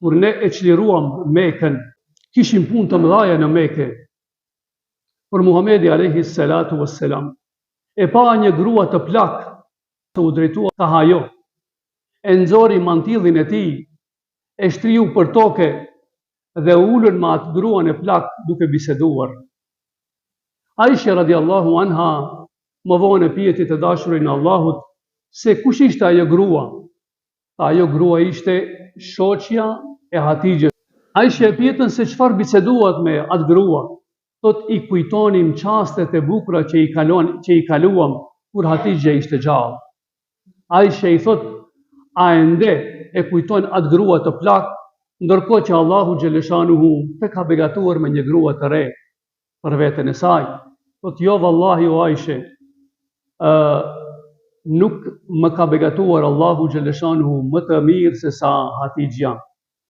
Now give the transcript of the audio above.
kur ne e çliruam Mekën, kishim punë të mëdha në Mekë. Por Muhamedi alayhi salatu wassalam e pa një grua të plak, të u drejtua ka hajo, e nxori mantillin e tij, e shtriu për tokë dhe ulën me atë gruan e plak duke biseduar. Aisha radiallahu anha më vonë e pyeti të dashurin e Allahut se kush ishte ajo grua. Ajo grua ishte shoqja e Hatixhes. Aisha e pyetën se çfarë biseduat me atë grua. Thot i kujtonim çastet e bukura që i kaluam kur Hatixhe ishte gjallë. Aisha i thot, a ende e kujton atë grua të plak, ndërkohë që Allahu xhaleshanuhu të ka begatuar me një grua të re për veten e saj. Thot jo vallahi o Aisha, nuk më ka begatuar Allahu xhaleshanuhu më të mirë se sa Hatixha.